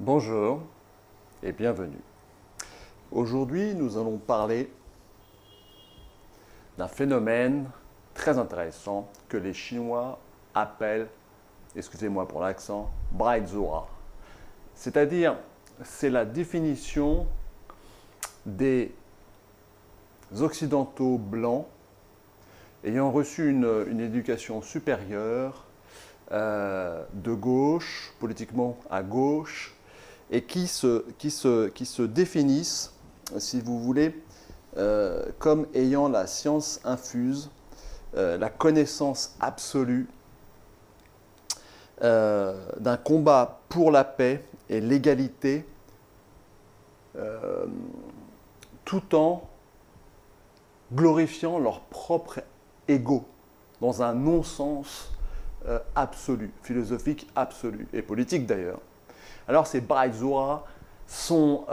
Bonjour et bienvenue. Aujourd'hui, nous allons parler d'un phénomène très intéressant que les Chinois appellent, excusez-moi pour l'accent, Braidzhou. C'est-à-dire, c'est la définition des Occidentaux blancs ayant reçu une éducation supérieure de gauche, politiquement à gauche, et qui se définissent, si vous voulez, comme ayant la science infuse, la connaissance absolue d'un combat pour la paix et l'égalité, tout en glorifiant leur propre ego dans un non-sens absolu, philosophique absolu, et politique d'ailleurs. Alors ces Braidzhou sont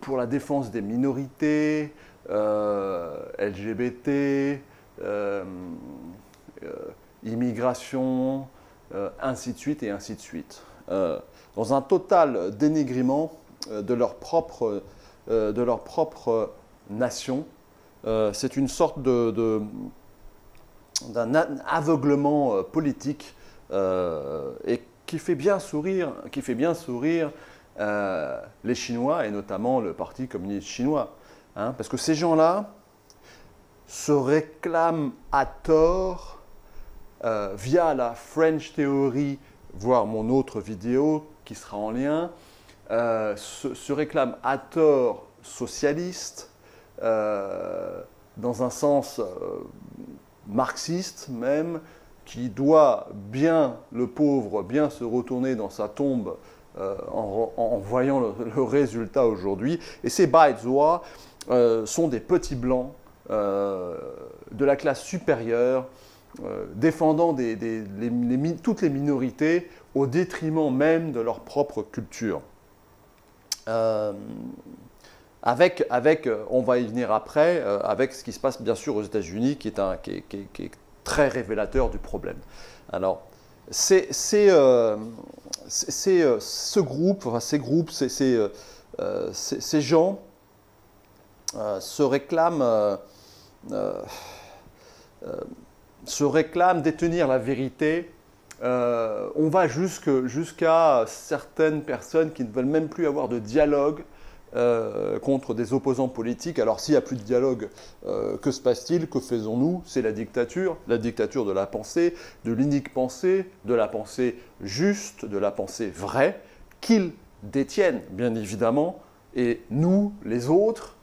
pour la défense des minorités, LGBT, immigration, ainsi de suite et ainsi de suite. Dans un total dénigrement de leur propre nation. C'est une sorte d'un aveuglement politique et qui fait bien sourire les Chinois et notamment le Parti communiste chinois. Hein, parce que ces gens-là se réclament à tort via la French Theory, voire mon autre vidéo qui sera en lien, se réclament à tort socialistes, dans un sens marxiste même, qui doit bien, le pauvre, bien se retourner dans sa tombe en voyant le résultat aujourd'hui. Et ces Braidzhou sont des petits blancs de la classe supérieure, défendant toutes les minorités au détriment même de leur propre culture. On va y venir après, avec ce qui se passe bien sûr aux États-Unis, qui est très révélateur du problème. Alors, ces gens se réclament détenir la vérité. On va jusqu'à certaines personnes qui ne veulent même plus avoir de dialogue contre des opposants politiques. Alors s'il n'y a plus de dialogue, que se passe-t-il? Que faisons-nous? C'est la dictature de la pensée, de l'unique pensée, de la pensée juste, de la pensée vraie, qu'ils détiennent bien évidemment, et nous, les autres,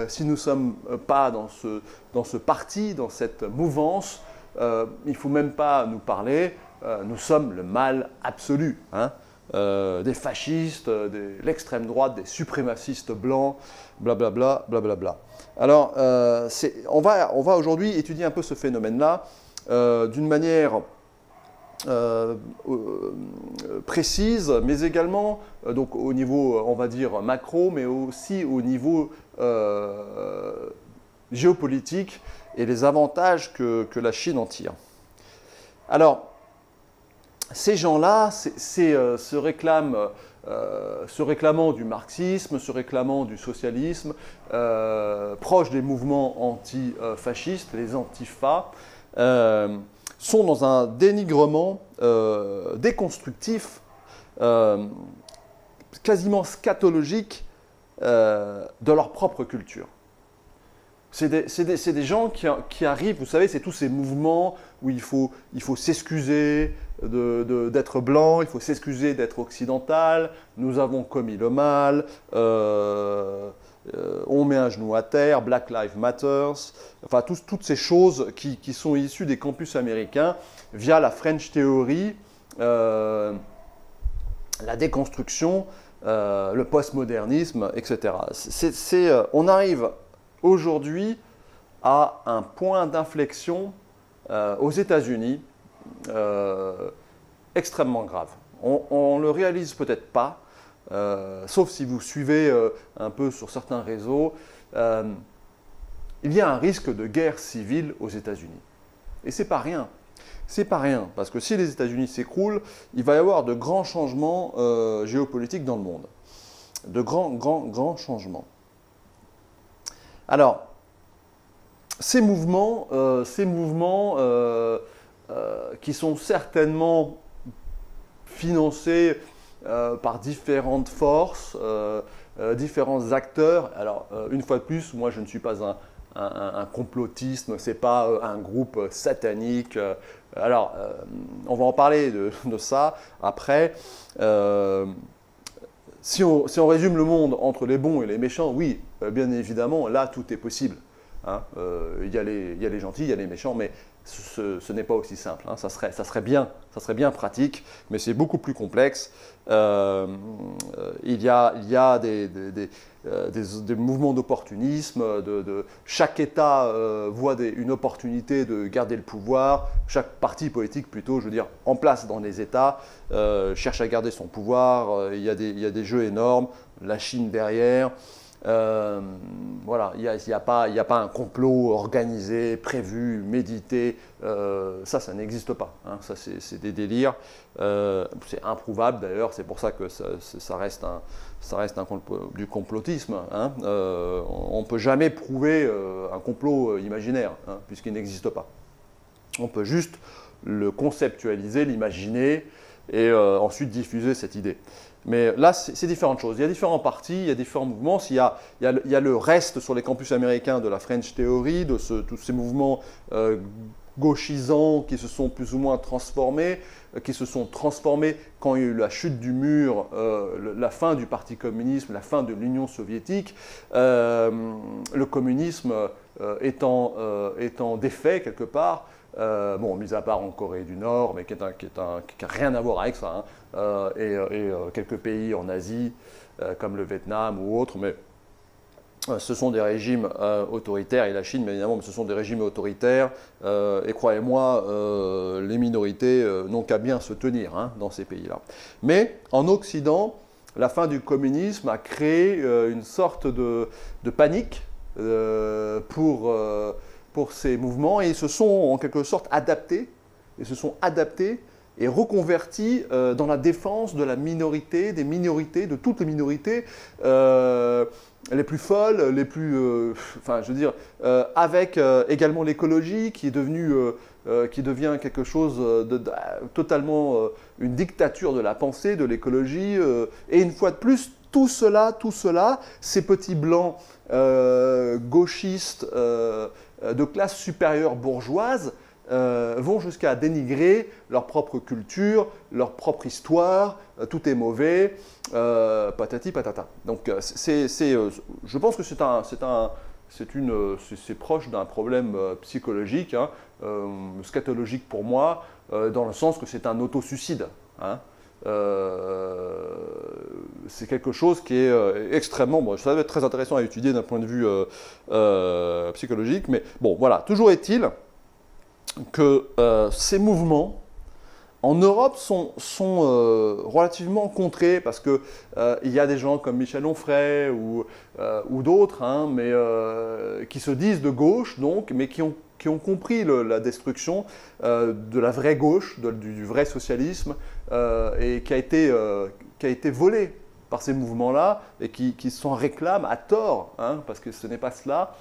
si nous ne sommes pas dans ce parti, dans cette mouvance, il ne faut même pas nous parler, nous sommes le mal absolu, hein. Des fascistes, de l'extrême droite, des suprémacistes blancs, blablabla, blablabla. Alors, on va aujourd'hui étudier un peu ce phénomène-là d'une manière précise, mais également donc au niveau, on va dire, macro, mais aussi au niveau géopolitique et les avantages que la Chine en tire. Alors, ces gens-là se réclamant du marxisme, se réclamant du socialisme, proches des mouvements antifascistes, les antifas, sont dans un dénigrement déconstructif, quasiment scatologique de leur propre culture. C'est des gens qui arrivent, vous savez, c'est tous ces mouvements où il faut s'excuser d'être blanc, il faut s'excuser d'être occidental, nous avons commis le mal, on met un genou à terre, Black Lives Matter, enfin toutes ces choses qui sont issues des campus américains via la French Theory, la déconstruction, le postmodernisme, etc. On arrive aujourd'hui à un point d'inflexion aux États-Unis extrêmement grave. On ne le réalise peut-être pas, sauf si vous suivez un peu sur certains réseaux. Il y a un risque de guerre civile aux États-Unis. Et ce n'est pas rien. C'est pas rien, parce que si les États-Unis s'écroulent, il va y avoir de grands changements géopolitiques dans le monde. De grands changements. Alors, ces mouvements qui sont certainement financés par différentes forces, différents acteurs. Alors, une fois de plus, moi je ne suis pas un complotiste, ce n'est pas un groupe satanique. Alors, on va en parler de ça après. Si on résume le monde entre les bons et les méchants, oui, bien évidemment, là, tout est possible. Hein. Il y a les gentils, il y a les méchants, mais ce n'est pas aussi simple. Hein. Ça serait bien pratique, mais c'est beaucoup plus complexe. Il y a des mouvements d'opportunisme. Chaque État voit une opportunité de garder le pouvoir. Chaque parti politique, plutôt, je veux dire, en place dans les États, cherche à garder son pouvoir. Il y a des jeux énormes. La Chine derrière. Voilà, il n'y a pas un complot organisé, prévu, médité. Ça n'existe pas. Hein. Ça, c'est des délires. C'est improuvable d'ailleurs. C'est pour ça que ça reste du complotisme. Hein. On ne peut jamais prouver un complot imaginaire, hein, puisqu'il n'existe pas. On peut juste le conceptualiser, l'imaginer et ensuite diffuser cette idée. Mais là, c'est différentes choses. Il y a différents partis, il y a différents mouvements. Il y a le reste sur les campus américains de la French Theory, de tous ces mouvements gauchisants qui se sont plus ou moins transformés, quand il y a eu la chute du mur, la fin du Parti communiste, la fin de l'Union soviétique, le communisme étant défait quelque part. Bon, mis à part en Corée du Nord, mais qui n'a rien à voir avec ça, hein, et quelques pays en Asie, comme le Vietnam ou autres, mais ce sont des régimes autoritaires, et la Chine, bien évidemment, mais ce sont des régimes autoritaires, et croyez-moi, les minorités n'ont qu'à bien se tenir, hein, dans ces pays-là. Mais en Occident, la fin du communisme a créé une sorte de panique pour ces mouvements, et ils se sont en quelque sorte adaptés et reconvertis dans la défense de la minorité, de toutes les minorités, les plus folles, les plus, enfin, je veux dire, avec également l'écologie qui devient quelque chose de totalement une dictature de la pensée, de l'écologie, et une fois de plus, tout cela, ces petits blancs gauchistes de classe supérieure bourgeoise vont jusqu'à dénigrer leur propre culture, leur propre histoire, tout est mauvais, patati patata. Donc je pense que c'est proche d'un problème psychologique, hein, scatologique pour moi, dans le sens que c'est un autosuicide. Hein. C'est quelque chose qui est extrêmement, bon, ça va être très intéressant à étudier d'un point de vue psychologique, mais bon, voilà, toujours est-il que ces mouvements en Europe sont relativement contrés, parce que il y a des gens comme Michel Onfray ou d'autres, hein, mais qui se disent de gauche, donc, mais qui ont compris la destruction de la vraie gauche, du vrai socialisme, et qui a été volé par ces mouvements-là, et qui s'en réclament à tort, hein, parce que ce n'est pas cela.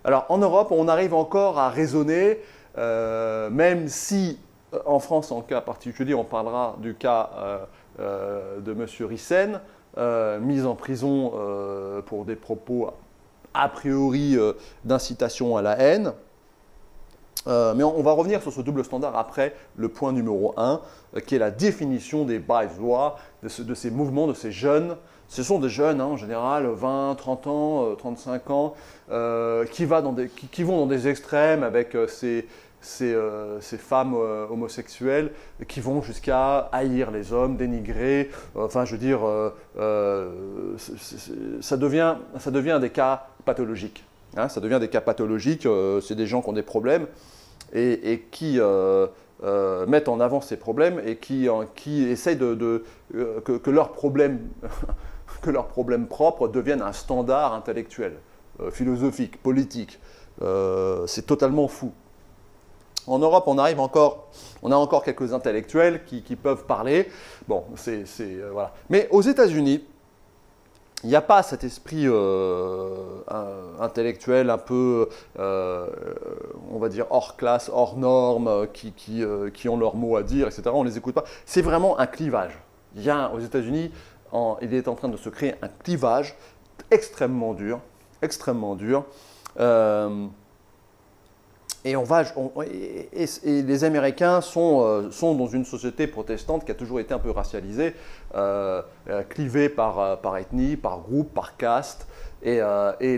Alors en Europe, on arrive encore à raisonner, même si en France, en cas particulier, on parlera du cas de M. Rissen, mis en prison pour des propos a priori d'incitation à la haine. Mais on va revenir sur ce double standard après le point numéro 1, qui est la définition des Baizois, de ces mouvements, de ces jeunes. Ce sont des jeunes, hein, en général, 20, 30 ans, 35 ans, qui vont dans des extrêmes avec ces femmes homosexuelles, qui vont jusqu'à haïr les hommes, dénigrer. Enfin, je veux dire, ça devient des cas pathologiques. Hein, ça devient des cas pathologiques, c'est des gens qui ont des problèmes et qui mettent en avant ces problèmes et qui essayent que leurs problèmes propres deviennent un standard intellectuel, philosophique, politique. C'est totalement fou. En Europe, on a encore quelques intellectuels qui peuvent parler. Bon, voilà. Mais aux États-Unis, il n'y a pas cet esprit intellectuel un peu, on va dire, hors classe, hors norme, qui ont leur mot à dire, etc. On ne les écoute pas. C'est vraiment un clivage. Il y a aux États-Unis, il est en train de se créer un clivage extrêmement dur, extrêmement dur. Et les Américains sont dans une société protestante qui a toujours été un peu racialisée, clivée par ethnie, par groupe, par caste. Et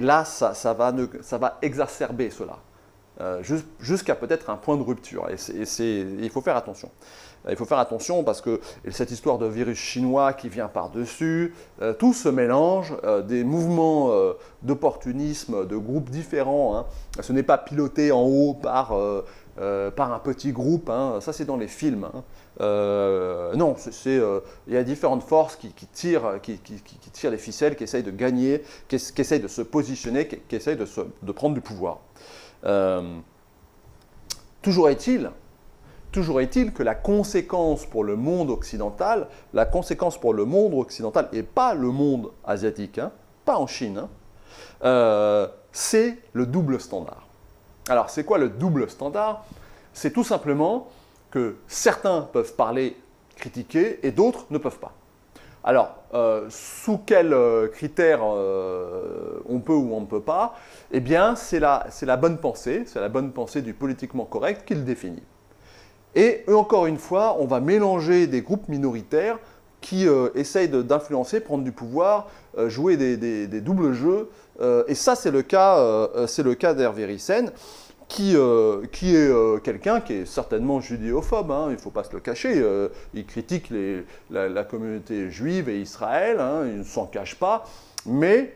là, ça va exacerber cela, jusqu'à peut-être un point de rupture. Il faut faire attention. Il faut faire attention parce que cette histoire de virus chinois qui vient par-dessus, tout se mélange, des mouvements d'opportunisme de groupes différents. Hein. Ce n'est pas piloté en haut par un petit groupe, hein. Ça c'est dans les films. Hein. Non, il y a différentes forces qui tirent les ficelles, qui essayent de gagner, qui essayent de se positionner, qui essayent de prendre du pouvoir. Toujours est-il que la conséquence pour le monde occidental, et pas le monde asiatique, hein, pas en Chine, hein, c'est le double standard. Alors, c'est quoi le double standard? C'est tout simplement que certains peuvent parler, critiquer, et d'autres ne peuvent pas. Alors, sous quels critères on peut ou on ne peut pas? Eh bien, c'est la bonne pensée du politiquement correct qui le définit. Et encore une fois, on va mélanger des groupes minoritaires qui essayent d'influencer, prendre du pouvoir, jouer des doubles jeux. Et ça, c'est le cas d'Hervé Ryssen, qui est quelqu'un qui est certainement judéophobe, hein, il ne faut pas se le cacher. Il critique la communauté juive et Israël, hein, il ne s'en cache pas. Mais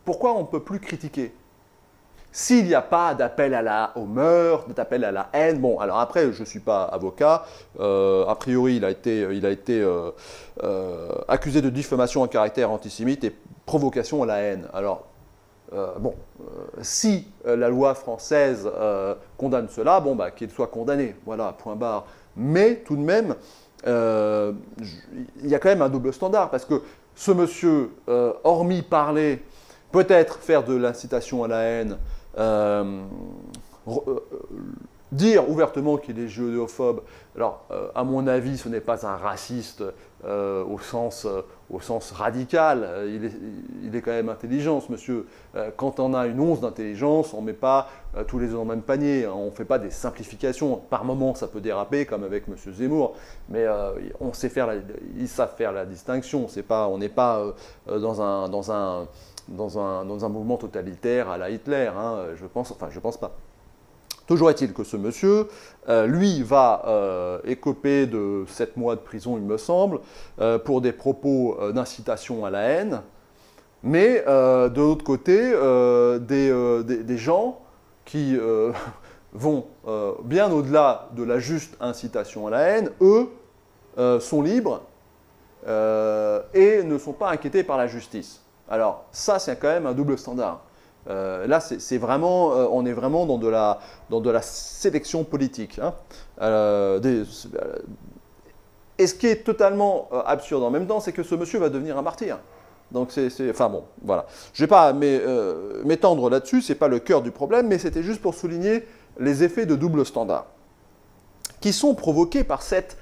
pourquoi on ne peut plus critiquer ? S'il n'y a pas d'appel au meurtre, d'appel à la haine, bon, alors après, je ne suis pas avocat, a priori, il a été accusé de diffamation à caractère antisémite et provocation à la haine. Alors, si la loi française condamne cela, bon, bah, qu'il soit condamné, voilà, point barre. Mais tout de même, il y a quand même un double standard, parce que ce monsieur, hormis parler, peut-être faire de l'incitation à la haine, dire ouvertement qu'il est judéophobe, alors à mon avis ce n'est pas un raciste au sens radical, il est quand même intelligent ce monsieur. Quand on a une once d'intelligence, on ne met pas tous les œufs dans le même panier, on ne fait pas des simplifications, par moments ça peut déraper comme avec monsieur Zemmour, mais ils savent faire la distinction, on n'est pas dans un mouvement totalitaire à la Hitler, hein, je pense pas. Toujours est-il que ce monsieur, lui, va écoper de 7 mois de prison, il me semble, pour des propos d'incitation à la haine, mais de l'autre côté, des gens qui vont bien au-delà de la juste incitation à la haine, eux, sont libres et ne sont pas inquiétés par la justice. Alors ça, c'est quand même un double standard. Là, on est vraiment dans de la sélection politique. Hein. Et ce qui est totalement absurde en même temps, c'est que ce monsieur va devenir un martyr. Donc enfin bon, voilà. Je ne vais pas m'étendre là-dessus, ce n'est pas le cœur du problème, mais c'était juste pour souligner les effets de double standard qui sont provoqués par cette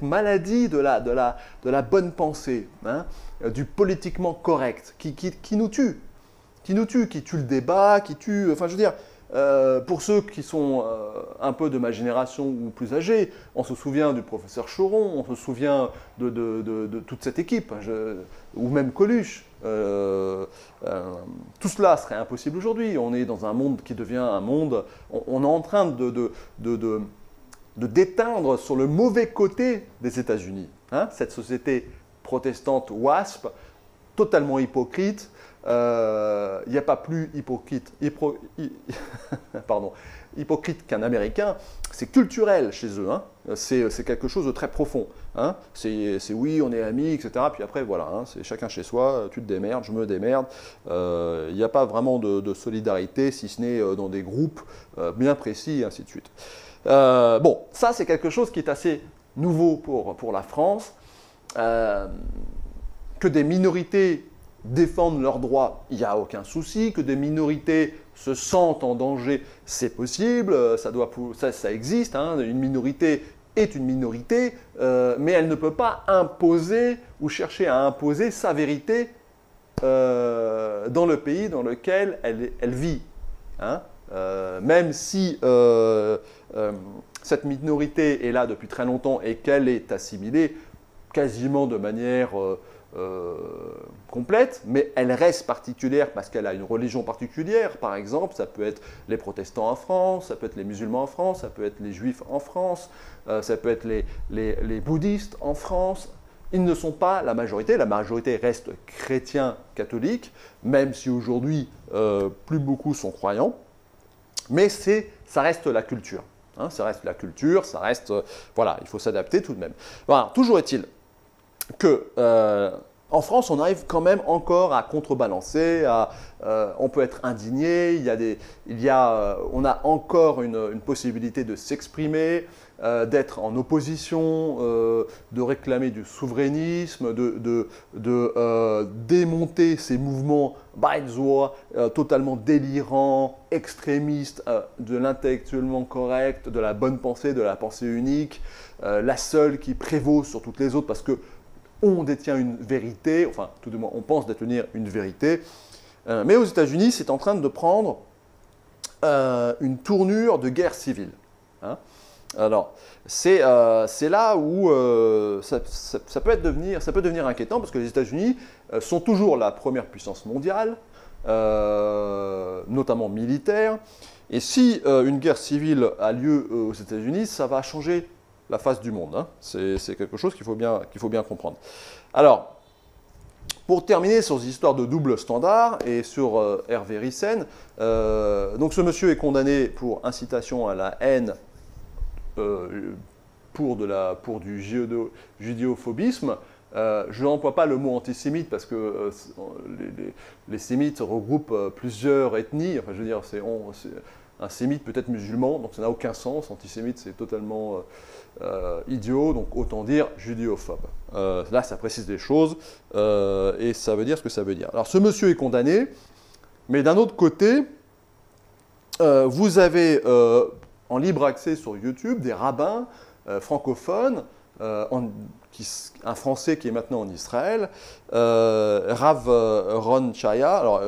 maladie de la bonne pensée, hein, du politiquement correct, qui nous tue. Qui tue le débat, enfin je veux dire, pour ceux qui sont un peu de ma génération ou plus âgés, on se souvient du professeur Choron, on se souvient de toute cette équipe, ou même Coluche. Tout cela serait impossible aujourd'hui. On est dans un monde qui devient un monde, on est en train de déteindre sur le mauvais côté des États-Unis. Hein, cette société protestante WASP, totalement hypocrite, il n'y a pas plus pardon, hypocrite qu'un Américain. C'est culturel chez eux, hein. C'est quelque chose de très profond. Hein. C'est oui, on est amis, etc. Puis après, voilà, hein, c'est chacun chez soi, tu te démerdes, je me démerde. Il n'y a pas vraiment de solidarité, si ce n'est dans des groupes bien précis, et ainsi de suite. Bon, ça c'est quelque chose qui est assez nouveau pour la France. Que des minorités défendent leurs droits, il n'y a aucun souci. Que des minorités se sentent en danger, c'est possible, ça existe. Hein. Une minorité est une minorité, mais elle ne peut pas imposer ou chercher à imposer sa vérité dans le pays dans lequel elle vit. Hein. Même si cette minorité est là depuis très longtemps et qu'elle est assimilée quasiment de manière complète, mais elle reste particulière parce qu'elle a une religion particulière. Par exemple, ça peut être les protestants en France, ça peut être les musulmans en France, ça peut être les juifs en France, ça peut être les bouddhistes en France. Ils ne sont pas la majorité reste chrétien catholique, même si aujourd'hui plus beaucoup sont croyants, mais ça reste la culture. Hein, ça reste la culture, ça reste... voilà, il faut s'adapter tout de même. Voilà, toujours est-il que en France, on arrive quand même encore à contrebalancer, on peut être indigné, on a encore une possibilité de s'exprimer, d'être en opposition, de réclamer du souverainisme, de démonter ces mouvements Breitzoa, totalement délirants, extrémistes, de l'intellectuellement correct, de la bonne pensée, de la pensée unique, la seule qui prévaut sur toutes les autres parce que on détient une vérité, enfin tout du moins on pense détenir une vérité, mais aux États-Unis c'est en train de prendre une tournure de guerre civile. Hein. Alors c'est là où ça peut devenir inquiétant parce que les États-Unis sont toujours la première puissance mondiale, notamment militaire, et si une guerre civile a lieu aux États-Unis, ça va changer la face du monde. Hein. C'est quelque chose qu'il faut bien comprendre. Alors, pour terminer sur ces histoires de double standard et sur Hervé Ryssen, donc ce monsieur est condamné pour incitation à la haine pour du judéophobisme. Je n'emploie pas le mot antisémite parce que les sémites regroupent plusieurs ethnies. Enfin, je veux dire, un sémite peut être musulman, donc ça n'a aucun sens. Antisémite, c'est totalement idiot, donc autant dire judéophobe. Là, ça précise des choses et ça veut dire ce que ça veut dire. Alors, ce monsieur est condamné, mais d'un autre côté, vous avez en libre accès sur YouTube des rabbins francophones, un Français qui est maintenant en Israël, Rav Ron Chaya, alors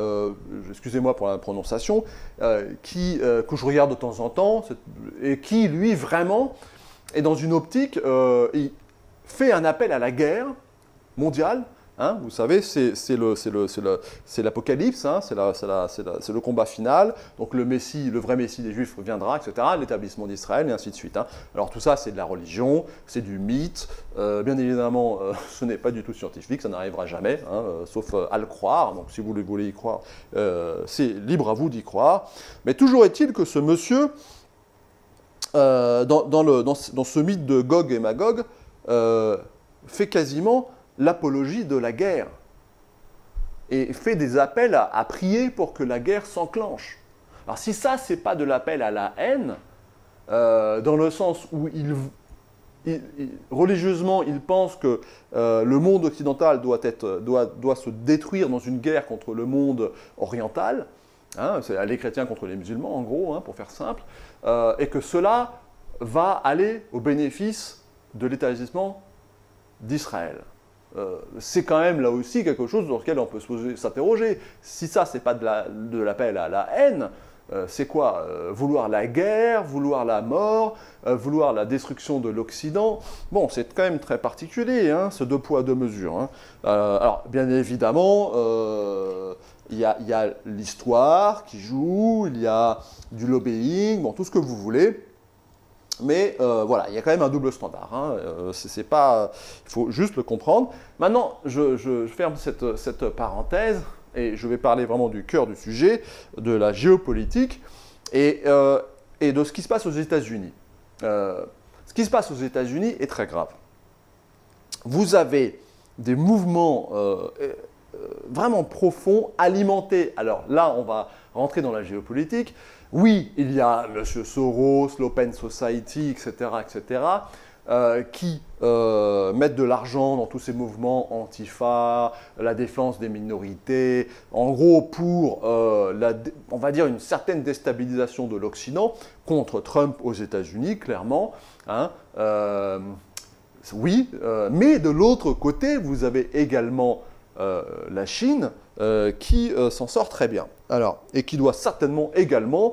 excusez-moi pour la prononciation, que je regarde de temps en temps, et qui, lui, vraiment, est dans une optique, il fait un appel à la guerre mondiale. Hein, vous savez, c'est l'apocalypse, hein, c'est le combat final. Donc le vrai Messie des Juifs reviendra, etc. L'établissement d'Israël, et ainsi de suite. Hein. Alors tout ça, c'est de la religion, c'est du mythe. Bien évidemment, ce n'est pas du tout scientifique, ça n'arrivera jamais, hein, sauf à le croire. Donc si vous voulez y croire, c'est libre à vous d'y croire. Mais toujours est-il que ce monsieur, dans ce mythe de Gog et Magog, fait quasiment l'apologie de la guerre et fait des appels à prier pour que la guerre s'enclenche. Alors si ça, c'est pas de l'appel à la haine, dans le sens où religieusement, il pense que le monde occidental doit se détruire dans une guerre contre le monde oriental, hein, c'est les chrétiens contre les musulmans en gros, hein, pour faire simple, et que cela va aller au bénéfice de l'établissement d'Israël. C'est quand même là aussi quelque chose sur lequel on peut s'interroger. Si ça, c'est pas de l'appel à la haine, c'est quoi? Vouloir la guerre, vouloir la mort, vouloir la destruction de l'Occident? Bon, c'est quand même très particulier, hein, ce deux poids, deux mesures. Hein. Alors, bien évidemment, il y a l'histoire qui joue, il y a du lobbying, bon, tout ce que vous voulez. Mais voilà, il y a quand même un double standard. Hein. C'est pas, il faut juste le comprendre. Maintenant, je ferme cette parenthèse et je vais parler vraiment du cœur du sujet, de la géopolitique et de ce qui se passe aux États-Unis. Ce qui se passe aux États-Unis est très grave. Vous avez des mouvements vraiment profonds, alimentés. Alors là, on va rentrer dans la géopolitique. Oui, il y a M. Soros, l'Open Society, etc., qui mettent de l'argent dans tous ces mouvements Antifa, la défense des minorités, en gros pour, on va dire, une certaine déstabilisation de l'Occident contre Trump aux États-Unis, clairement. Hein, oui, mais de l'autre côté, vous avez également la Chine qui s'en sort très bien. Alors, et qui doit certainement également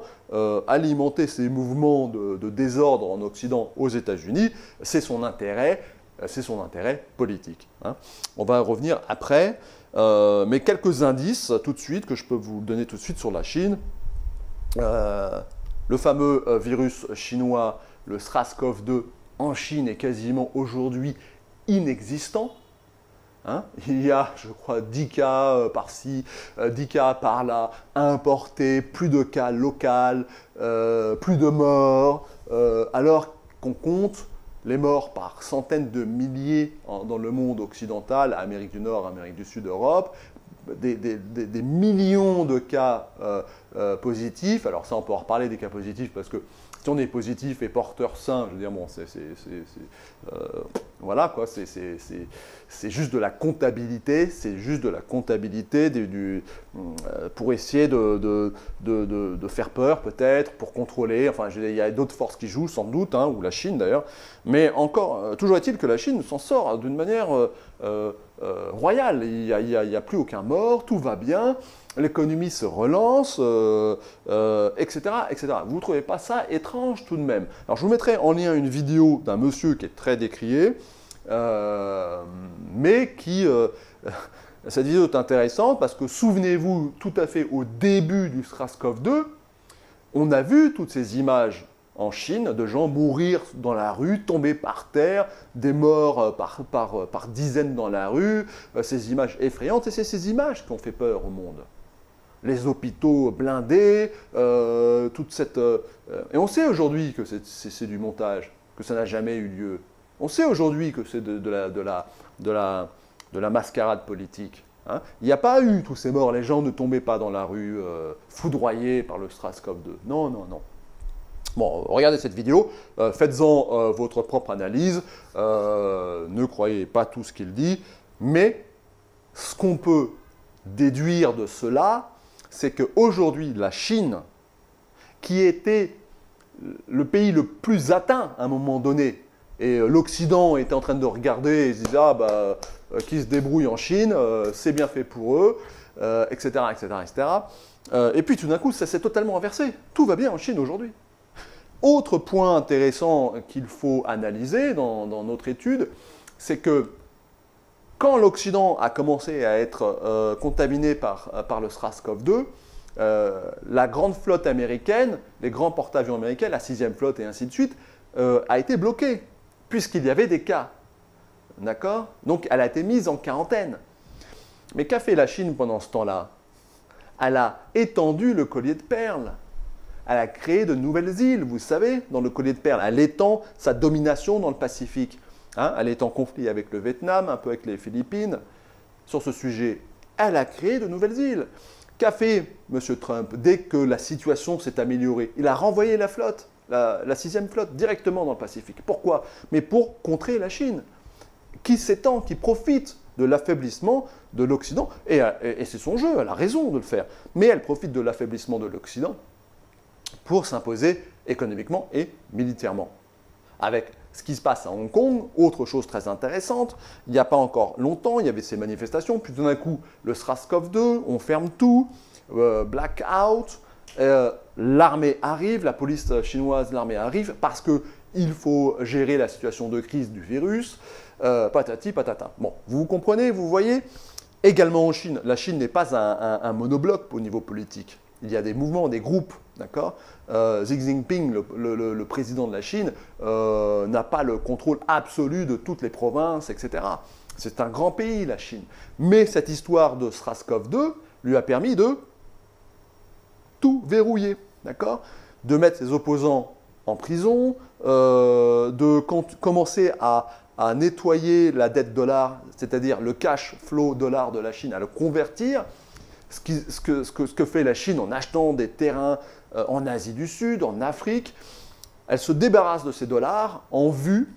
alimenter ces mouvements de désordre en Occident aux États-Unis. C'est son intérêt politique. Hein. On va revenir après, mais quelques indices tout de suite que je peux vous donner tout de suite sur la Chine. Le fameux virus chinois, le SARS-CoV-2 en Chine est quasiment aujourd'hui inexistant. Hein, il y a, je crois, 10 cas par-ci, 10 cas par-là, importés, plus de cas locaux, plus de morts, alors qu'on compte les morts par centaines de milliers dans le monde occidental, Amérique du Nord, Amérique du Sud, Europe, des millions de cas positifs. Alors ça, on peut en reparler des cas positifs parce que si on est positif et porteur sain, je veux dire, bon, voilà quoi, c'est juste de la comptabilité, pour essayer de faire peur peut-être, pour contrôler. Enfin, il y a d'autres forces qui jouent sans doute, hein, ou la Chine d'ailleurs. Mais encore, toujours est-il que la Chine s'en sort d'une manière royale. Il n'y a plus aucun mort, tout va bien. L'économie se relance, etc., etc. Vous ne trouvez pas ça étrange tout de même? Alors je vous mettrai en lien une vidéo d'un monsieur qui est très décrié, mais qui... cette vidéo est intéressante parce que souvenez-vous tout à fait au début du SARS-CoV-2, on a vu toutes ces images en Chine de gens mourir dans la rue, tomber par terre, des morts par dizaines dans la rue, ces images effrayantes, et c'est ces images qui ont fait peur au monde. Les hôpitaux blindés, toute cette... et on sait aujourd'hui que c'est du montage, que ça n'a jamais eu lieu. On sait aujourd'hui que c'est de la mascarade politique. Hein. Il n'y a pas eu tous ces morts, les gens ne tombaient pas dans la rue foudroyés par le SARS-CoV-2. Non, non, non. Bon, regardez cette vidéo, faites-en votre propre analyse, ne croyez pas tout ce qu'il dit, mais ce qu'on peut déduire de cela, c'est qu'aujourd'hui, la Chine, qui était le pays le plus atteint à un moment donné, et l'Occident était en train de regarder et se disait « Ah, bah, qui se débrouille en Chine, c'est bien fait pour eux, etc., etc., etc. » Et puis tout d'un coup, ça s'est totalement inversé. Tout va bien en Chine aujourd'hui. Autre point intéressant qu'il faut analyser dans notre étude, c'est que quand l'Occident a commencé à être contaminé par le SARS-CoV-2, la grande flotte américaine, les grands porte-avions américains, la 6e flotte et ainsi de suite, a été bloquée, puisqu'il y avait des cas. D'accord? Donc elle a été mise en quarantaine. Mais qu'a fait la Chine pendant ce temps-là? Elle a étendu le collier de perles. Elle a créé de nouvelles îles, vous savez, dans le collier de perles. Elle étend sa domination dans le Pacifique. Hein, elle est en conflit avec le Vietnam, un peu avec les Philippines. Sur ce sujet, elle a créé de nouvelles îles. Qu'a fait M. Trump dès que la situation s'est améliorée? Il a renvoyé la flotte, la 6e flotte, directement dans le Pacifique. Pourquoi? Mais pour contrer la Chine, qui s'étend, qui profite de l'affaiblissement de l'Occident. Et c'est son jeu, elle a raison de le faire. Mais elle profite de l'affaiblissement de l'Occident pour s'imposer économiquement et militairement. Avec ce qui se passe à Hong Kong, autre chose très intéressante, il n'y a pas encore longtemps, il y avait ces manifestations, puis tout d'un coup, le SARS-CoV-2, on ferme tout, blackout, l'armée arrive, la police chinoise, l'armée arrive, parce qu'il faut gérer la situation de crise du virus, patati patata. Bon, vous comprenez, vous voyez? Également en Chine, la Chine n'est pas un monobloc au niveau politique. Il y a des mouvements, des groupes, d'accord? Xi Jinping, le président de la Chine, n'a pas le contrôle absolu de toutes les provinces, etc. C'est un grand pays, la Chine. Mais cette histoire de SARS-CoV-2 lui a permis de tout verrouiller, d'accord? De mettre ses opposants en prison, de commencer à nettoyer la dette dollar, c'est-à-dire le cash flow dollar de la Chine, à le convertir, ce que fait la Chine en achetant des terrains en Asie du Sud, en Afrique. Elle se débarrasse de ces dollars en vue,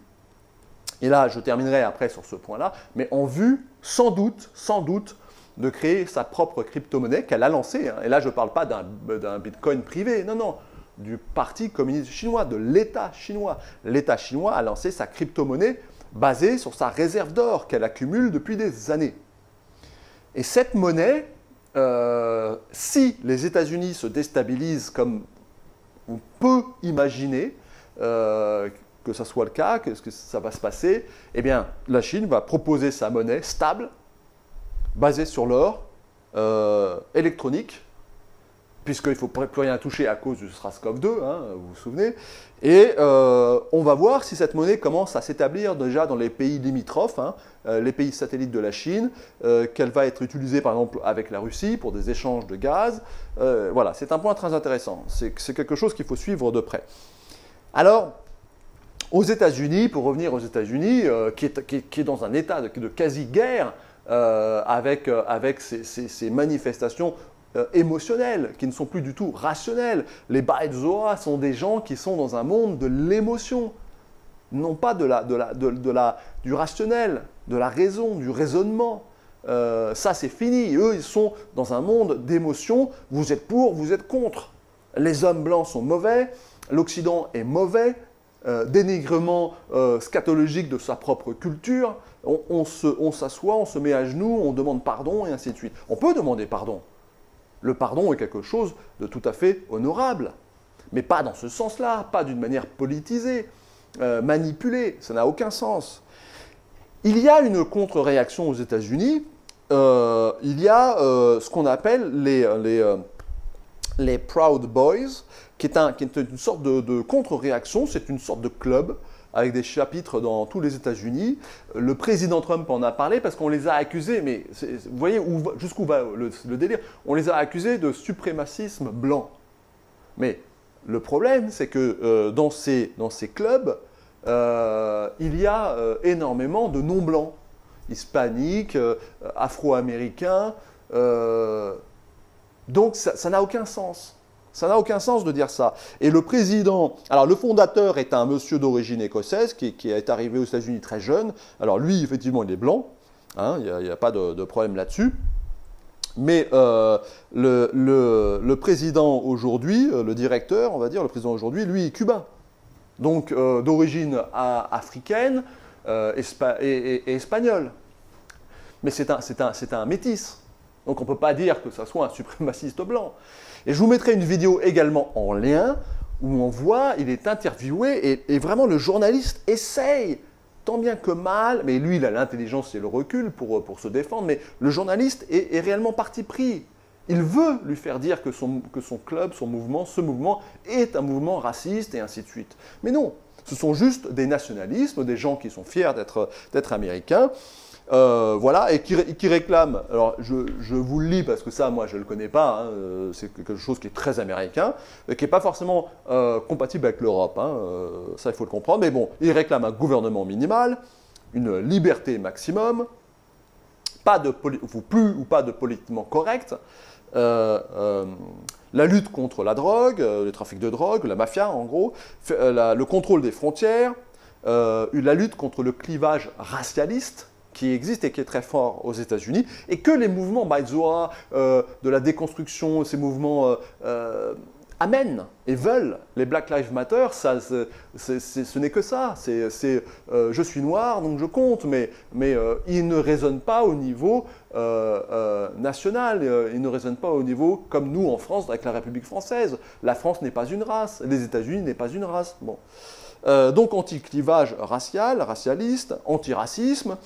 et là je terminerai après sur ce point-là, mais en vue, sans doute, de créer sa propre crypto-monnaie qu'elle a lancée. Hein. Et là je ne parle pas d'un bitcoin privé, non, non, du Parti communiste chinois, de l'État chinois. L'État chinois a lancé sa crypto-monnaie basée sur sa réserve d'or qu'elle accumule depuis des années. Et cette monnaie, si les États-Unis se déstabilisent comme on peut imaginer que ça soit le cas, que ça va se passer, eh bien, la Chine va proposer sa monnaie stable, basée sur l'or, électronique, puisqu'il ne faut plus rien toucher à cause du SARS-CoV-2, hein, vous vous souvenez, et on va voir si cette monnaie commence à s'établir déjà dans les pays limitrophes, hein, les pays satellites de la Chine, qu'elle va être utilisée par exemple avec la Russie pour des échanges de gaz. Voilà, c'est un point très intéressant, c'est quelque chose qu'il faut suivre de près. Alors, aux États-Unis, pour revenir aux États-Unis, qui est dans un état de quasi-guerre, avec ces manifestations émotionnelles, qui ne sont plus du tout rationnelles. Les Baïdzoa sont des gens qui sont dans un monde de l'émotion, non pas du rationnel, de la raison, du raisonnement. Ça, c'est fini. Eux, ils sont dans un monde d'émotion. Vous êtes pour, vous êtes contre. Les hommes blancs sont mauvais, l'Occident est mauvais, dénigrement scatologique de sa propre culture. On s'assoit, on se met à genoux, on demande pardon, et ainsi de suite. On peut demander pardon. Le pardon est quelque chose de tout à fait honorable, mais pas dans ce sens-là, pas d'une manière politisée, manipulée, ça n'a aucun sens. Il y a une contre-réaction aux États-Unis, il y a ce qu'on appelle les Proud Boys, qui est une sorte de contre-réaction, c'est une sorte de club, avec des chapitres dans tous les États-Unis. Le président Trump en a parlé parce qu'on les a accusés, mais vous voyez jusqu'où va le délire, on les a accusés de suprémacisme blanc. Mais le problème, c'est que dans ces clubs, il y a énormément de non-blancs, hispaniques, afro-américains, donc ça n'a aucun sens. Ça n'a aucun sens de dire ça. Et le président, alors le fondateur est un monsieur d'origine écossaise qui est arrivé aux États-Unis très jeune. Alors lui, effectivement, il est blanc, hein, il n'y a pas de problème là-dessus. Mais le président aujourd'hui, le directeur, on va dire, le président aujourd'hui, lui est cubain. Donc d'origine africaine et espagnole. Mais c'est un métis. Donc on ne peut pas dire que ça soit un suprémaciste blanc. Et je vous mettrai une vidéo également en lien où on voit, il est interviewé et vraiment le journaliste essaye, tant bien que mal, mais lui il a l'intelligence et le recul pour se défendre, mais le journaliste est réellement parti pris. Il veut lui faire dire que son club, ce mouvement est un mouvement raciste et ainsi de suite. Mais non, ce sont juste des nationalismes, des gens qui sont fiers d'être américains. Voilà, et qui réclame, alors je vous le lis parce que ça, moi, je ne le connais pas, hein, c'est quelque chose qui est très américain, qui n'est pas forcément compatible avec l'Europe, hein, ça, il faut le comprendre, mais bon, il réclame un gouvernement minimal, une liberté maximum, plus ou pas de politiquement correct, la lutte contre la drogue, le trafic de drogue, la mafia, en gros, le contrôle des frontières, la lutte contre le clivage racialiste, qui existe et qui est très fort aux États-Unis, et que les mouvements Baïdzoa, de la déconstruction, ces mouvements amènent et veulent. Les Black Lives Matter, ce n'est que ça. Je suis noir, donc je compte, mais ils ne résonnent pas au niveau national, ils ne résonnent pas au niveau comme nous en France, avec la République française. La France n'est pas une race, les États-Unis n'est pas une race. Bon. Donc anti-clivage racialiste, anti-racisme,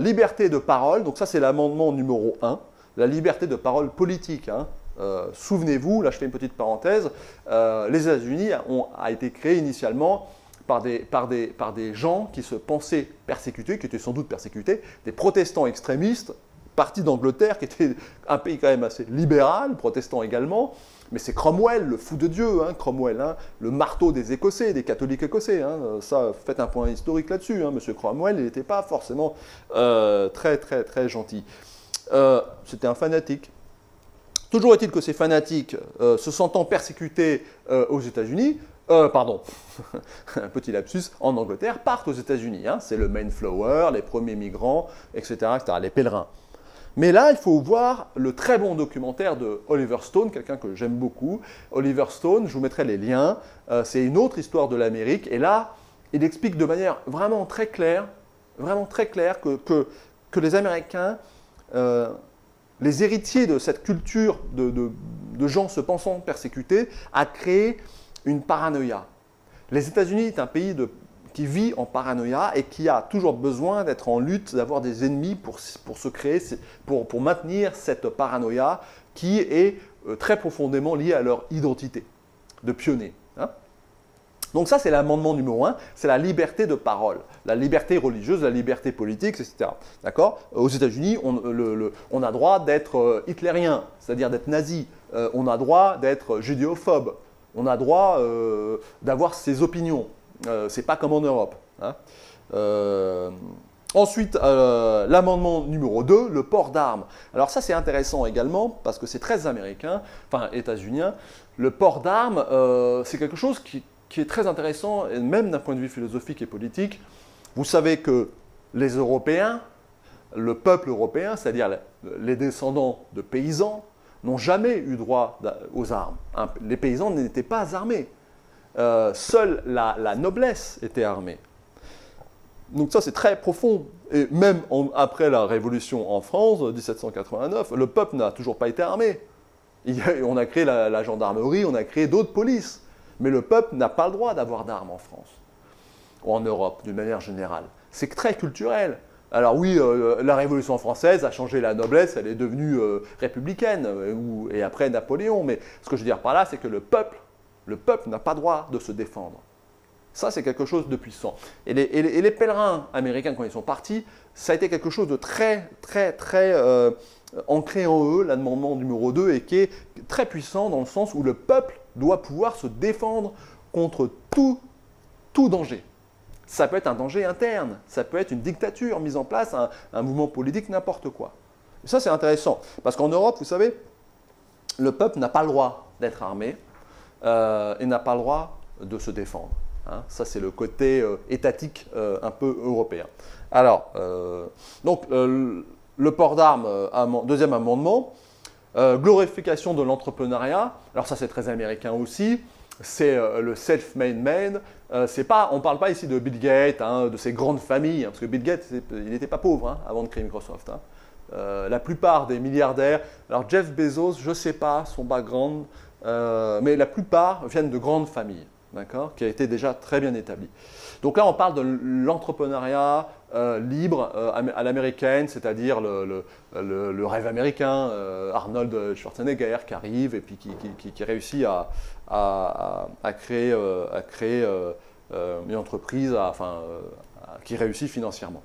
liberté de parole, donc ça c'est l'amendement numéro 1, la liberté de parole politique. Hein. Souvenez-vous, là je fais une petite parenthèse, les États-Unis ont été créés initialement par des gens qui se pensaient persécutés, qui étaient sans doute persécutés, des protestants extrémistes partie d'Angleterre qui était un pays quand même assez libéral, protestant également, mais c'est Cromwell, le fou de Dieu, hein, Cromwell, hein, le marteau des Écossais, des catholiques écossais. Hein, ça, faites un point historique là-dessus. Hein, Monsieur Cromwell, il n'était pas forcément très, très, très gentil. C'était un fanatique. Toujours est-il que ces fanatiques, se sentant persécutés aux États-Unis, pardon, un petit lapsus, en Angleterre, partent aux États-Unis. Hein, c'est le Mayflower, les premiers migrants, etc., les pèlerins. Mais là, il faut voir le très bon documentaire de Oliver Stone, quelqu'un que j'aime beaucoup. Oliver Stone, je vous mettrai les liens, c'est une autre histoire de l'Amérique. Et là, il explique de manière vraiment très claire que les Américains, les héritiers de cette culture de gens se pensant persécutés, a créé une paranoïa. Les États-Unis est un pays qui vit en paranoïa et qui a toujours besoin d'être en lutte, d'avoir des ennemis pour se créer, pour maintenir cette paranoïa qui est très profondément liée à leur identité de pionniers. Hein. Donc ça, c'est l'amendement numéro 1, c'est la liberté de parole, la liberté religieuse, la liberté politique, etc. D'accord ? Aux États-Unis, on a droit d'être hitlérien, c'est-à-dire d'être nazi, on a droit d'être judéophobe, on a droit d'avoir ses opinions. C'est pas comme en Europe. Hein. Ensuite, l'amendement numéro 2, le port d'armes. Alors ça, c'est intéressant également, parce que c'est très américain, enfin états-unien. Le port d'armes, c'est quelque chose qui est très intéressant, et même d'un point de vue philosophique et politique. Vous savez que les Européens, le peuple européen, c'est-à-dire les descendants de paysans, n'ont jamais eu droit aux armes. Hein. Les paysans n'étaient pas armés. Seule la noblesse était armée. Donc ça, c'est très profond. Et même après la Révolution en France, 1789, le peuple n'a toujours pas été armé. On a créé la gendarmerie, on a créé d'autres polices. Mais le peuple n'a pas le droit d'avoir d'armes en France, ou en Europe, d'une manière générale. C'est très culturel. Alors oui, la Révolution française a changé la noblesse, elle est devenue républicaine, et après Napoléon. Mais ce que je veux dire par là, c'est que le peuple n'a pas droit de se défendre. Ça, c'est quelque chose de puissant. Et les pèlerins américains, quand ils sont partis, ça a été quelque chose de très, très, très ancré en eux, l'amendement numéro 2, et qui est très puissant dans le sens où le peuple doit pouvoir se défendre contre tout danger. Ça peut être un danger interne, ça peut être une dictature mise en place, un mouvement politique, n'importe quoi. Et ça, c'est intéressant, parce qu'en Europe, vous savez, le peuple n'a pas le droit d'être armé, et n'a pas le droit de se défendre. Hein. Ça, c'est le côté étatique un peu européen. Alors, donc, le port d'armes, deuxième amendement, glorification de l'entrepreneuriat. Alors ça, c'est très américain aussi. C'est le self-made man. On ne parle pas ici de Bill Gates, hein, de ces grandes familles, hein, parce que Bill Gates, il n'était pas pauvre hein, avant de créer Microsoft. Hein. La plupart des milliardaires, alors Jeff Bezos, je ne sais pas son background, mais la plupart viennent de grandes familles, d'accord, qui a été déjà très bien établie. Donc là, on parle de l'entrepreneuriat libre à l'américaine, c'est-à-dire le rêve américain, Arnold Schwarzenegger qui arrive et puis qui réussit à créer une entreprise qui réussit financièrement.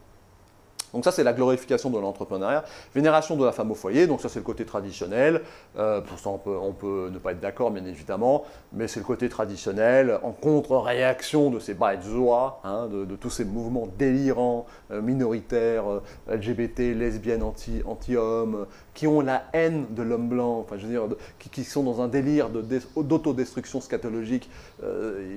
Donc ça, c'est la glorification de l'entrepreneuriat. Vénération de la femme au foyer, donc ça, c'est le côté traditionnel. Pour ça, on peut ne pas être d'accord, bien évidemment, mais c'est le côté traditionnel, en contre-réaction de ces baïzoas, hein, de tous ces mouvements délirants, minoritaires, LGBT, lesbiennes, anti-hommes, qui ont la haine de l'homme blanc, enfin, je veux dire, qui sont dans un délire d'autodestruction scatologique.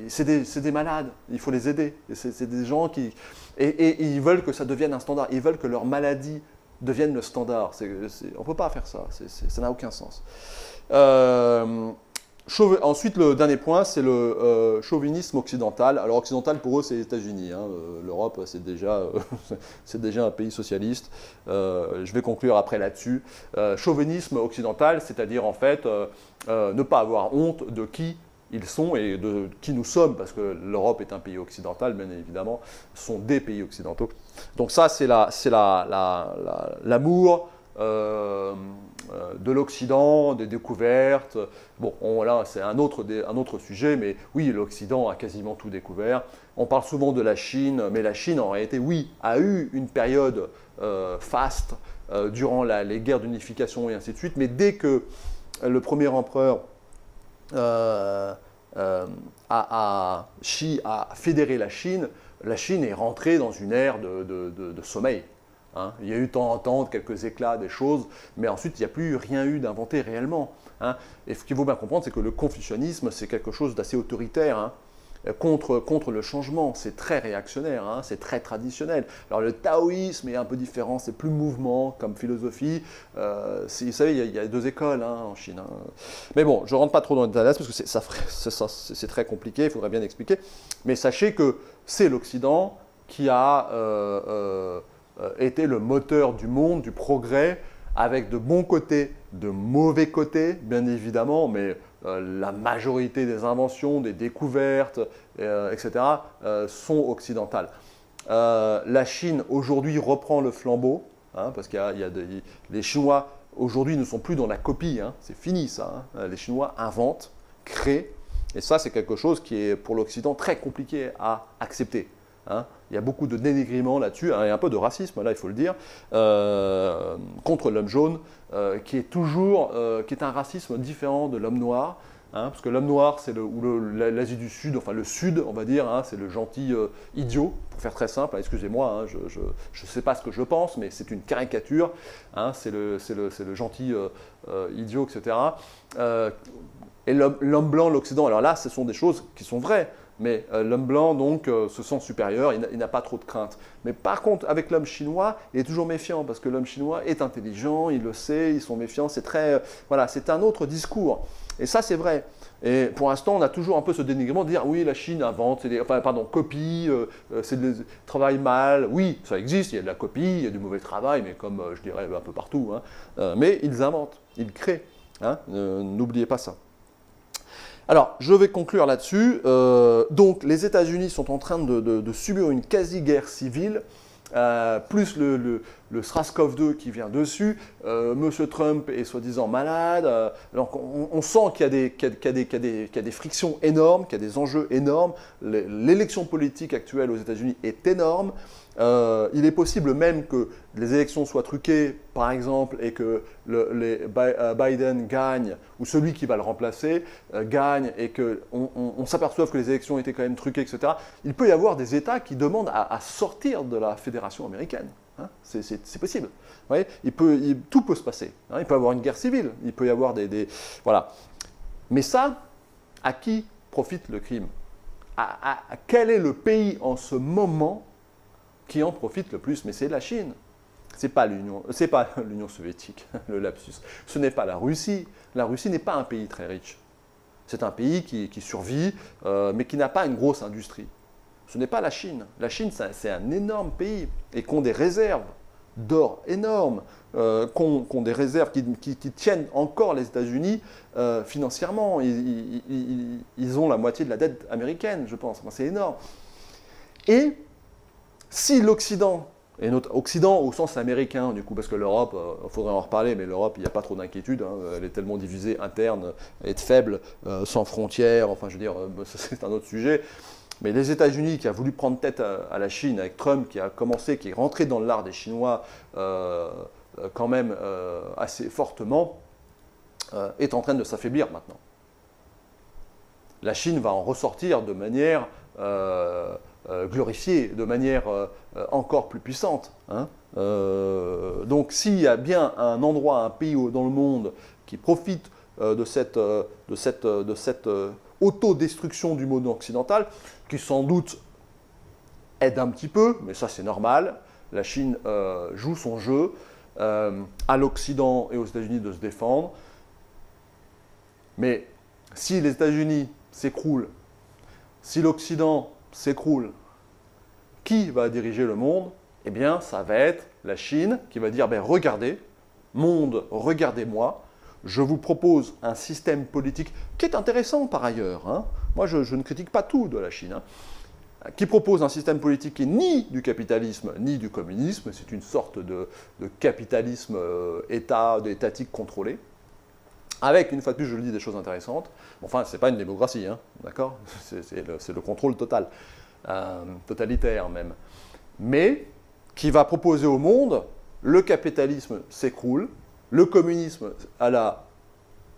C'est des malades, il faut les aider. C'est des gens qui... Et ils veulent que ça devienne un standard, ils veulent que leur maladie devienne le standard. On ne peut pas faire ça, ça n'a aucun sens. Ensuite, le dernier point, c'est le chauvinisme occidental. Alors occidental, pour eux, c'est les États-Unis. Hein. L'Europe, c'est déjà un pays socialiste. Je vais conclure après là-dessus. Chauvinisme occidental, c'est-à-dire en fait ne pas avoir honte de qui ils sont et de qui nous sommes, parce que l'Europe est un pays occidental, bien évidemment, ce sont des pays occidentaux. Donc ça, c'est l'amour de l'Occident, des découvertes. Bon, là, c'est un autre sujet, mais oui, l'Occident a quasiment tout découvert. On parle souvent de la Chine, mais la Chine, en réalité, oui, a eu une période faste durant les guerres d'unification et ainsi de suite, mais dès que le premier empereur Xi a fédéré la Chine est rentrée dans une ère de sommeil. Hein. Il y a eu de temps en temps quelques éclats, des choses, mais ensuite il n'y a plus rien eu d'inventé réellement. Hein. Et ce qu'il faut bien comprendre, c'est que le confucianisme, c'est quelque chose d'assez autoritaire. Hein. Contre le changement, c'est très réactionnaire, hein, c'est très traditionnel. Alors le taoïsme est un peu différent, c'est plus mouvement comme philosophie. Vous savez, il y a deux écoles hein, en Chine. Hein. Mais bon, je ne rentre pas trop dans les détails parce que c'est très compliqué, il faudrait bien expliquer. Mais sachez que c'est l'Occident qui a été le moteur du monde, du progrès, avec de bons côtés, de mauvais côtés, bien évidemment, mais la majorité des inventions, des découvertes, etc., sont occidentales. La Chine, aujourd'hui, reprend le flambeau, hein, parce qu'il y a les Chinois, aujourd'hui, ne sont plus dans la copie, hein, c'est fini ça. Hein. Les Chinois inventent, créent, et ça, c'est quelque chose qui est, pour l'Occident, très compliqué à accepter. Hein. Il y a beaucoup de dénigrement là-dessus, hein, et un peu de racisme, là, il faut le dire, contre l'homme jaune, qui est un racisme différent de l'homme noir, hein, parce que l'homme noir, c'est l'Asie du Sud, enfin le Sud, on va dire, hein, c'est le gentil idiot, pour faire très simple, hein, excusez-moi, hein, je ne sais pas ce que je pense, mais c'est une caricature, hein, c'est le gentil idiot, etc. Et l'homme blanc, l'Occident, alors là, ce sont des choses qui sont vraies, mais l'homme blanc, donc, se sent supérieur, il n'a pas trop de crainte. Mais par contre, avec l'homme chinois, il est toujours méfiant, parce que l'homme chinois est intelligent, il le sait, ils sont méfiants, voilà, c'est un autre discours. Et ça, c'est vrai. Et pour l'instant, on a toujours un peu ce dénigrement de dire, oui, la Chine invente, copie, c'est travail mal. Oui, ça existe, il y a de la copie, il y a du mauvais travail, mais comme je dirais un peu partout. Hein. Mais ils inventent, ils créent. Hein. N'oubliez pas ça. Alors, je vais conclure là-dessus. Donc, les États-Unis sont en train de subir une quasi-guerre civile, plus le SRAS-CoV-2 qui vient dessus. Monsieur Trump est soi-disant malade. Donc, on sent qu'il y a des frictions énormes, qu'il y a des enjeux énormes. L'élection politique actuelle aux États-Unis est énorme. Il est possible même que les élections soient truquées, par exemple, et que Biden gagne, ou celui qui va le remplacer gagne, et qu'on s'aperçoive que les élections étaient quand même truquées, etc. Il peut y avoir des États qui demandent à sortir de la fédération américaine. Hein, c'est possible. Vous voyez, tout peut se passer. Hein, il peut y avoir une guerre civile, il peut y avoir voilà. Mais ça, à qui profite le crime? Quel est le pays en ce moment qui en profite le plus? Mais c'est la Chine. C'est pas l'Union soviétique, le lapsus. Ce n'est pas la Russie. La Russie n'est pas un pays très riche. C'est un pays qui survit, mais qui n'a pas une grosse industrie. Ce n'est pas la Chine. La Chine, c'est un énorme pays et qui ont des réserves d'or énormes, qui ont des réserves qui tiennent encore les États-Unis financièrement. Ils ont la moitié de la dette américaine, je pense. Enfin, c'est énorme. Et si l'Occident, et notre Occident au sens américain, du coup, parce que l'Europe, il faudrait en reparler, mais l'Europe, il n'y a pas trop d'inquiétude, hein, elle est tellement divisée interne, elle est faible, sans frontières, enfin, je veux dire, c'est un autre sujet. Mais les États-Unis, qui a voulu prendre tête à la Chine, avec Trump, qui est rentré dans l'art des Chinois quand même assez fortement, est en train de s'affaiblir maintenant. La Chine va en ressortir de manière glorifiée, de manière encore plus puissante. Hein. Donc s'il y a bien un endroit, un pays dans le monde qui profite de cette autodestruction du monde occidental, qui sans doute aide un petit peu, mais ça c'est normal, la Chine joue son jeu, à l'Occident et aux États-Unis de se défendre, mais si les États-Unis s'écroulent, si l'Occident s'écroule, qui va diriger le monde? Eh bien, ça va être la Chine qui va dire, ben, regardez, monde, regardez-moi, je vous propose un système politique qui est intéressant par ailleurs. Hein. Moi, je ne critique pas tout de la Chine. Hein. qui propose un système politique qui est ni du capitalisme ni du communisme, c'est une sorte de capitalisme étatique contrôlé, avec, une fois de plus, je le dis, des choses intéressantes. Enfin, ce n'est pas une démocratie, hein, d'accord? C'est le contrôle total, totalitaire même. Mais qui va proposer au monde, le capitalisme s'écroule, le communisme à la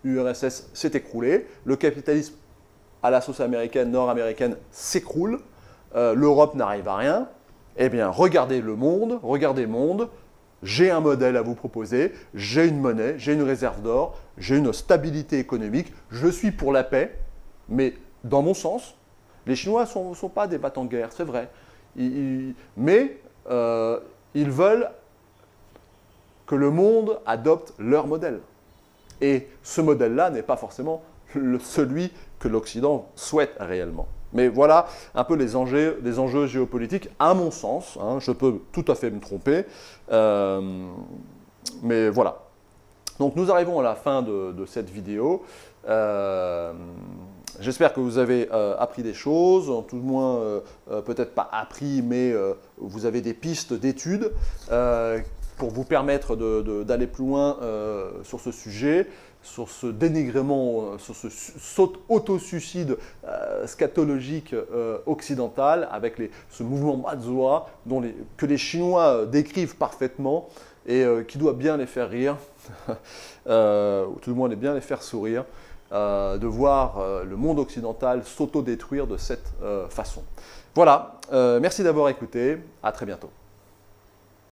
URSS s'est écroulé, le capitalisme à la sauce américaine, nord-américaine s'écroule, l'Europe n'arrive à rien. Eh bien, regardez le monde, j'ai un modèle à vous proposer, j'ai une monnaie, j'ai une réserve d'or, j'ai une stabilité économique, je suis pour la paix, mais dans mon sens, les Chinois ne sont pas des battants de guerre, c'est vrai, mais ils veulent que le monde adopte leur modèle. Et ce modèle-là n'est pas forcément celui que l'Occident souhaite réellement. Mais voilà un peu les enjeux géopolitiques, à mon sens. Hein, je peux tout à fait me tromper. Mais voilà. Donc nous arrivons à la fin de cette vidéo. J'espère que vous avez appris des choses, tout le moins peut-être pas appris, mais vous avez des pistes d'études pour vous permettre d'aller plus loin sur ce sujet, sur ce dénigrement, sur ce auto-suicide scatologique occidental, avec ce mouvement Mazoua que les Chinois décrivent parfaitement et qui doit bien les faire rire, ou tout le moins bien les faire sourire, de voir le monde occidental s'auto-détruire de cette façon. Voilà, merci d'avoir écouté, à très bientôt.